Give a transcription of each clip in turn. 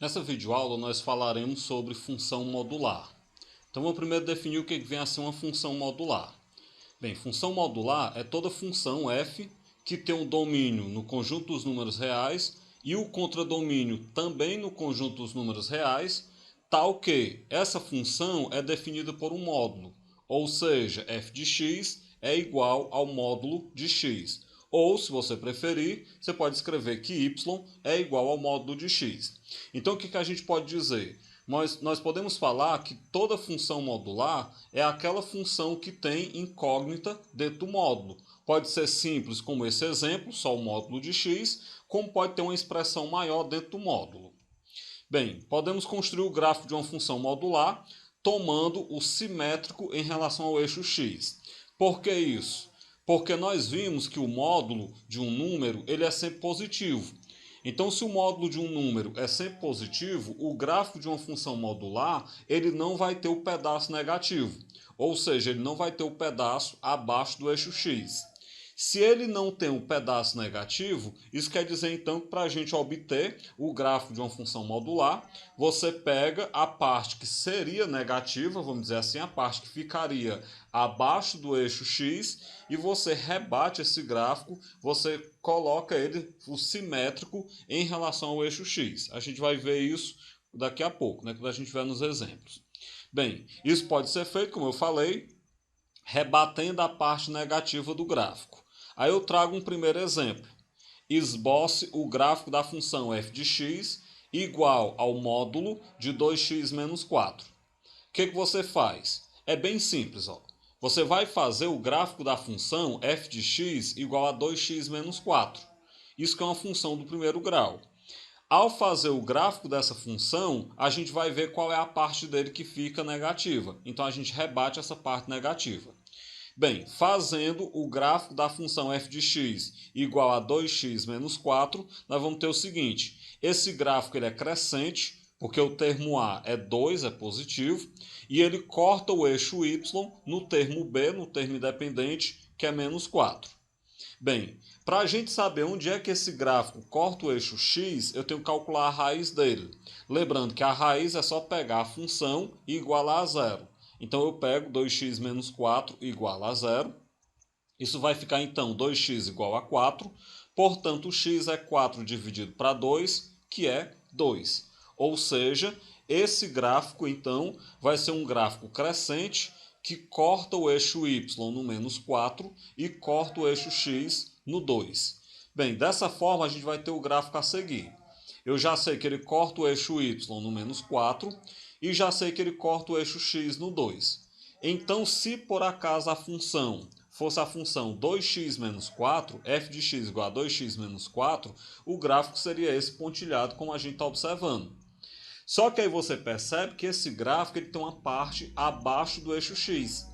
Nessa videoaula nós falaremos sobre função modular. Então vamos primeiro definir o que vem a ser uma função modular. Bem, função modular é toda função f que tem um domínio no conjunto dos números reais e o contradomínio também no conjunto dos números reais, tal que essa função é definida por um módulo, ou seja, f de x é igual ao módulo de x. Ou, se você preferir, você pode escrever que y é igual ao módulo de x. Então, o que a gente pode dizer? Nós podemos falar que toda função modular é aquela função que tem incógnita dentro do módulo. Pode ser simples, como esse exemplo, só o módulo de x, como pode ter uma expressão maior dentro do módulo. Bem, podemos construir o gráfico de uma função modular tomando o simétrico em relação ao eixo x. Por que isso? Porque nós vimos que o módulo de um número ele é sempre positivo. Então, se o módulo de um número é sempre positivo, o gráfico de uma função modular ele não vai ter o pedaço negativo. Ou seja, ele não vai ter o pedaço abaixo do eixo x. Se ele não tem um pedaço negativo, isso quer dizer então que para a gente obter o gráfico de uma função modular, você pega a parte que seria negativa, vamos dizer assim, a parte que ficaria abaixo do eixo x, e você rebate esse gráfico, você coloca ele o simétrico em relação ao eixo x. A gente vai ver isso daqui a pouco, né, quando a gente ver nos exemplos. Bem, isso pode ser feito, como eu falei, rebatendo a parte negativa do gráfico. Aí eu trago um primeiro exemplo. Esboce o gráfico da função f de x igual ao módulo de 2x menos 4. O que você faz? É bem simples. Você vai fazer o gráfico da função f de x igual a 2x menos 4. Isso que é uma função do primeiro grau. Ao fazer o gráfico dessa função, a gente vai ver qual é a parte dele que fica negativa. Então a gente rebate essa parte negativa. Bem, fazendo o gráfico da função f de x igual a 2x menos 4, nós vamos ter o seguinte. Esse gráfico ele é crescente, porque o termo A é 2, é positivo, e ele corta o eixo y no termo B, no termo independente, que é menos 4. Bem, para a gente saber onde é que esse gráfico corta o eixo x, eu tenho que calcular a raiz dele. Lembrando que a raiz é só pegar a função e igualar a zero. Então eu pego 2x menos 4 igual a zero. Isso vai ficar então 2x igual a 4. Portanto, o x é 4 dividido para 2, que é 2. Ou seja, esse gráfico então vai ser um gráfico crescente que corta o eixo y no menos 4 e corta o eixo x no 2. Bem, dessa forma a gente vai ter o gráfico a seguir. Eu já sei que ele corta o eixo y no menos 4 e já sei que ele corta o eixo x no 2. Então, se por acaso a função fosse a função 2x menos 4, f de x igual a 2x menos 4, o gráfico seria esse pontilhado como a gente está observando. Só que aí você percebe que esse gráfico ele tem uma parte abaixo do eixo x.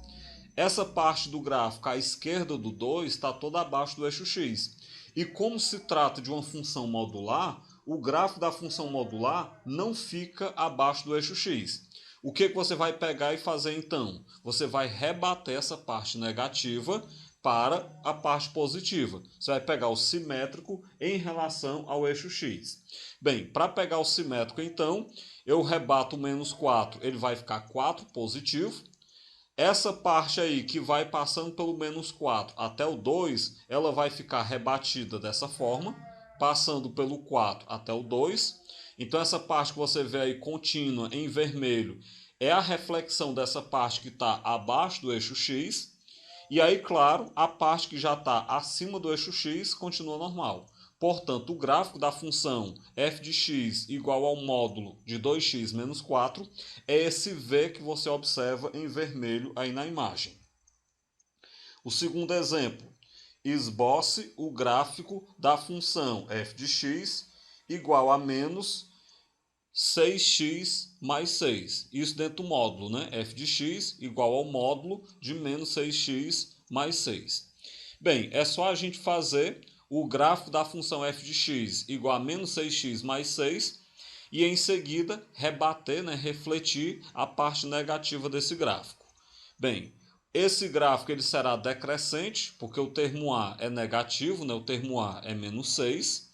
Essa parte do gráfico à esquerda do 2 está toda abaixo do eixo x. E como se trata de uma função modular, o gráfico da função modular não fica abaixo do eixo x. O que você vai pegar e fazer então? Você vai rebater essa parte negativa para a parte positiva. Você vai pegar o simétrico em relação ao eixo x. Bem, para pegar o simétrico então, eu rebato o menos 4, ele vai ficar 4 positivo. Essa parte aí que vai passando pelo menos 4 até o 2, ela vai ficar rebatida dessa forma, passando pelo 4 até o 2. Então essa parte que você vê aí contínua em vermelho é a reflexão dessa parte que está abaixo do eixo x. E aí, claro, a parte que já está acima do eixo x continua normal. Portanto, o gráfico da função f de x igual ao módulo de 2x menos 4 é esse V que você observa em vermelho aí na imagem. O segundo exemplo, esboce o gráfico da função f de x igual a menos 6x mais 6. Isso dentro do módulo, né? f de x igual ao módulo de menos 6x mais 6. Bem, é só a gente fazer o gráfico da função f de x igual a menos 6x mais 6 e em seguida rebater, né, refletir a parte negativa desse gráfico. Bem, esse gráfico ele será decrescente, porque o termo A é negativo, né, o termo A é menos 6.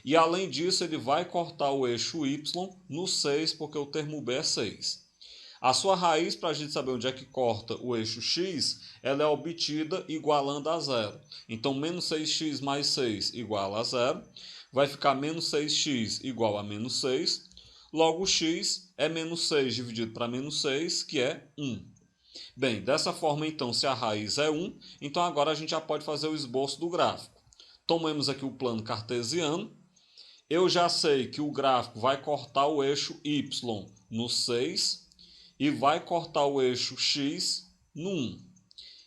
E além disso, ele vai cortar o eixo y no 6, porque o termo b é 6. A sua raiz, para a gente saber onde é que corta o eixo x, ela é obtida igualando a zero. Então, menos 6x mais 6 igual a zero. Vai ficar menos 6x igual a menos 6. Logo, o x é menos 6 dividido para menos 6, que é 1. Bem, dessa forma, então, se a raiz é 1, então agora a gente já pode fazer o esboço do gráfico. Tomemos aqui o plano cartesiano. Eu já sei que o gráfico vai cortar o eixo y no 6 e vai cortar o eixo x no 1.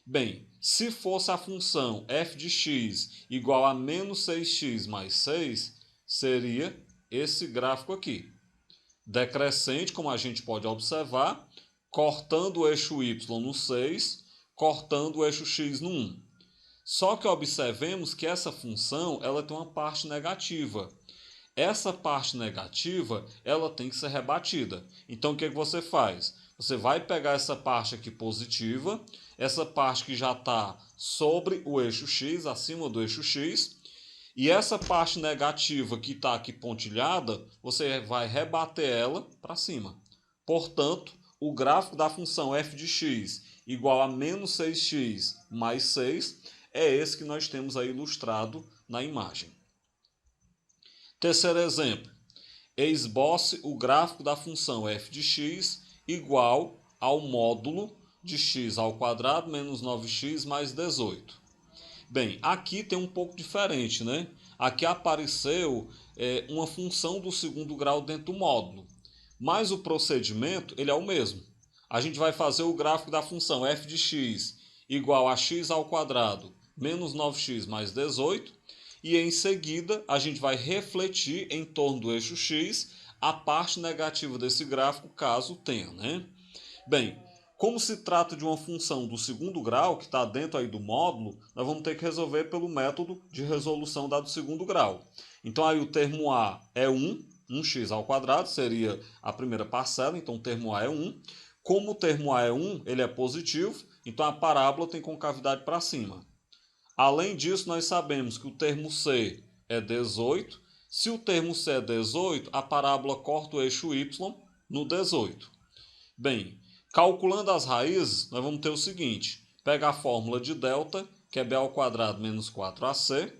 Bem, se fosse a função f de x igual a menos 6x mais 6, seria esse gráfico aqui. Decrescente, como a gente pode observar, cortando o eixo y no 6, cortando o eixo x no 1. Só que observemos que essa função ela tem uma parte negativa. Essa parte negativa ela tem que ser rebatida. Então o que você faz? Você vai pegar essa parte aqui positiva, essa parte que já está sobre o eixo x, acima do eixo x, e essa parte negativa que está aqui pontilhada, você vai rebater ela para cima. Portanto, o gráfico da função f de x igual a menos 6x mais 6 é esse que nós temos aí ilustrado na imagem. Terceiro exemplo. Esboce o gráfico da função f de x igual ao módulo de x ao quadrado menos 9x mais 18. Bem, aqui tem um pouco diferente, né? Aqui apareceu uma função do segundo grau dentro do módulo. Mas o procedimento ele é o mesmo. A gente vai fazer o gráfico da função f de x igual a x ao quadrado menos 9x mais 18. E em seguida a gente vai refletir em torno do eixo x a parte negativa desse gráfico, caso tenha, né? Bem, como se trata de uma função do segundo grau, que está dentro aí do módulo, nós vamos ter que resolver pelo método de resolução dado do segundo grau. Então aí o termo a é 1x ao quadrado, seria a primeira parcela, então o termo a é 1. Como o termo a é 1, ele é positivo, então a parábola tem concavidade para cima. Além disso, nós sabemos que o termo C é 18. Se o termo C é 18, a parábola corta o eixo Y no 18. Bem, calculando as raízes, nós vamos ter o seguinte. Pega a fórmula de delta, que é b ao quadrado menos 4ac.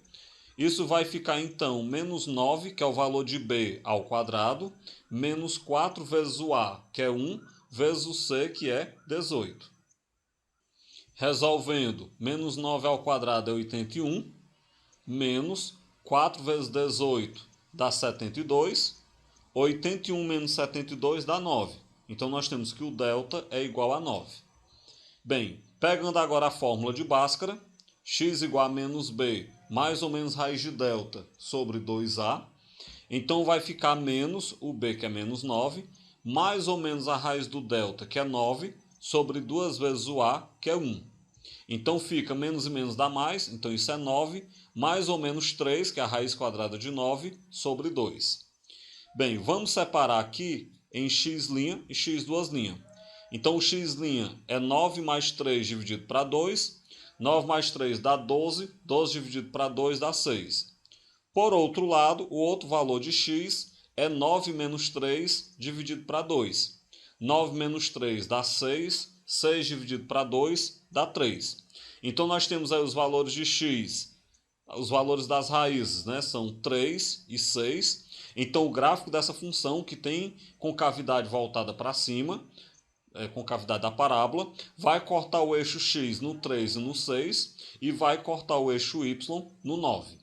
Isso vai ficar, então, menos 9, que é o valor de b ao quadrado, menos 4 vezes o a, que é 1, vezes o c, que é 18. Resolvendo, menos 9 ao quadrado é 81, menos 4 vezes 18 dá 72, 81 menos 72 dá 9. Então, nós temos que o delta é igual a 9. Bem, pegando agora a fórmula de Bhaskara, x igual a menos b, mais ou menos raiz de delta sobre 2a. Então, vai ficar menos o b, que é menos 9, mais ou menos a raiz do delta, que é 9, sobre 2 vezes o a, que é 1. Então fica menos e menos dá mais, então isso é 9, mais ou menos 3, que é a raiz quadrada de 9, sobre 2. Bem, vamos separar aqui em x' e x duas linhas. Então o x' é 9 mais 3 dividido para 2, 9 mais 3 dá 12, 12 dividido para 2 dá 6. Por outro lado, o outro valor de x é 9 menos 3 dividido para 2. 9 menos 3 dá 6, 6 dividido para 2 dá 3. Então, nós temos aí os valores de x, os valores das raízes, né? São 3 e 6. Então, o gráfico dessa função, que tem concavidade voltada para cima, concavidade da parábola, vai cortar o eixo x no 3 e no 6 e vai cortar o eixo y no 9.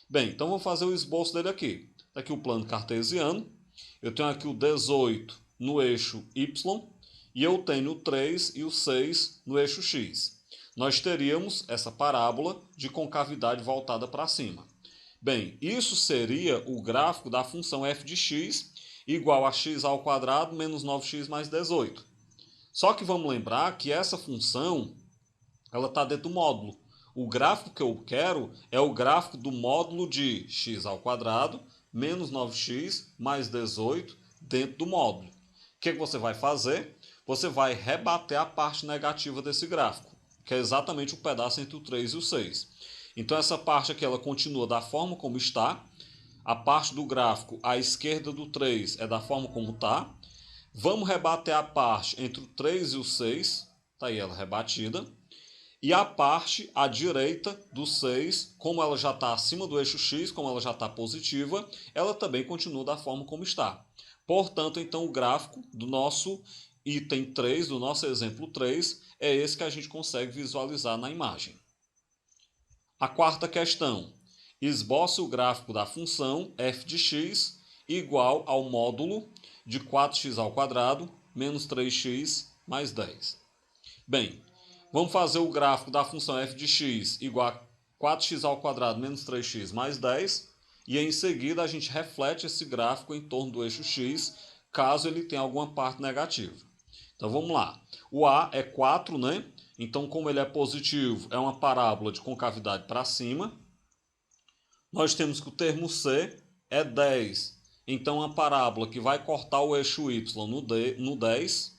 Bem, então vamos fazer o esboço dele aqui. Está aqui o plano cartesiano. Eu tenho aqui o 18 no eixo y e eu tenho o 3 e o 6 no eixo x. Nós teríamos essa parábola de concavidade voltada para cima. Bem, isso seria o gráfico da função f de x igual a x ao quadrado menos 9x mais 18. Só que vamos lembrar que essa função ela está dentro do módulo. O gráfico que eu quero é o gráfico do módulo de x ao quadrado menos 9x mais 18 dentro do módulo. O que você vai fazer? Você vai rebater a parte negativa desse gráfico, que é exatamente o pedaço entre o 3 e o 6. Então essa parte aqui ela continua da forma como está. a parte do gráfico à esquerda do 3 é da forma como está. Vamos rebater a parte entre o 3 e o 6, está aí ela rebatida. E a parte à direita do 6, como ela já está acima do eixo X, como ela já está positiva, ela também continua da forma como está. Portanto, então o gráfico do nosso item 3, do nosso exemplo 3, é esse que a gente consegue visualizar na imagem. A quarta questão. Esboce o gráfico da função f de x igual ao módulo de 4x² menos 3x mais 10. Bem, vamos fazer o gráfico da função f de x igual a 4x² menos 3x mais 10. E em seguida a gente reflete esse gráfico em torno do eixo x, caso ele tenha alguma parte negativa. Então vamos lá. O A é 4, né? Então, como ele é positivo, é uma parábola de concavidade para cima. Nós temos que o termo C é 10. Então, uma parábola que vai cortar o eixo y no 10.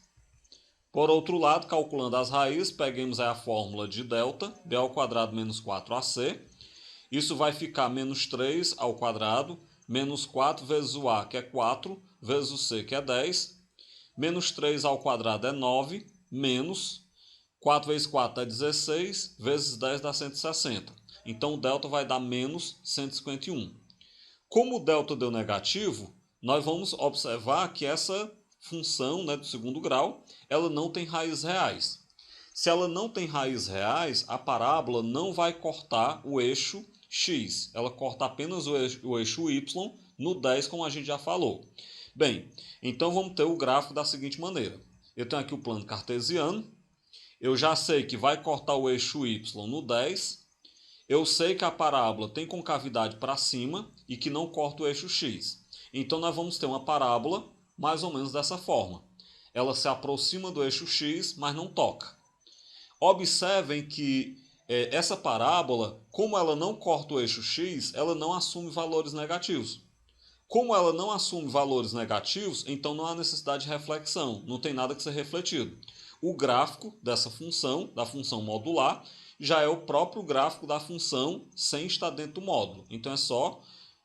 Por outro lado, calculando as raízes, peguemos a fórmula de delta, b² menos 4ac. Isso vai ficar menos 3² menos 4 vezes o A, que é 4, vezes o C, que é 10. Menos 3² é 9, menos 4 vezes 4 dá 16, vezes 10 dá 160. Então, o delta vai dar menos 151. Como o delta deu negativo, nós vamos observar que essa função, né, do segundo grau, ela não tem raízes reais. Se ela não tem raízes reais, a parábola não vai cortar o eixo x. Ela corta apenas o eixo y no 10, como a gente já falou. Bem, então vamos ter o gráfico da seguinte maneira. Eu tenho aqui o plano cartesiano. Eu já sei que vai cortar o eixo y no 10. Eu sei que a parábola tem concavidade para cima e que não corta o eixo x. Então nós vamos ter uma parábola mais ou menos dessa forma. Ela se aproxima do eixo x, mas não toca. Observem que essa parábola, como ela não corta o eixo x, ela não assume valores negativos. Como ela não assume valores negativos, então não há necessidade de reflexão, não tem nada que ser refletido. O gráfico dessa função, da função modular, já é o próprio gráfico da função sem estar dentro do módulo. Então é só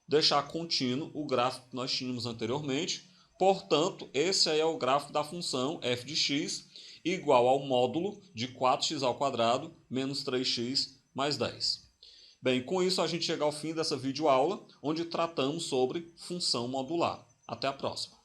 deixar contínuo o gráfico que nós tínhamos anteriormente. Portanto, esse aí é o gráfico da função f de x igual ao módulo de 4x² menos 3x mais 10. Bem, com isso a gente chega ao fim dessa videoaula, onde tratamos sobre função modular. Até a próxima.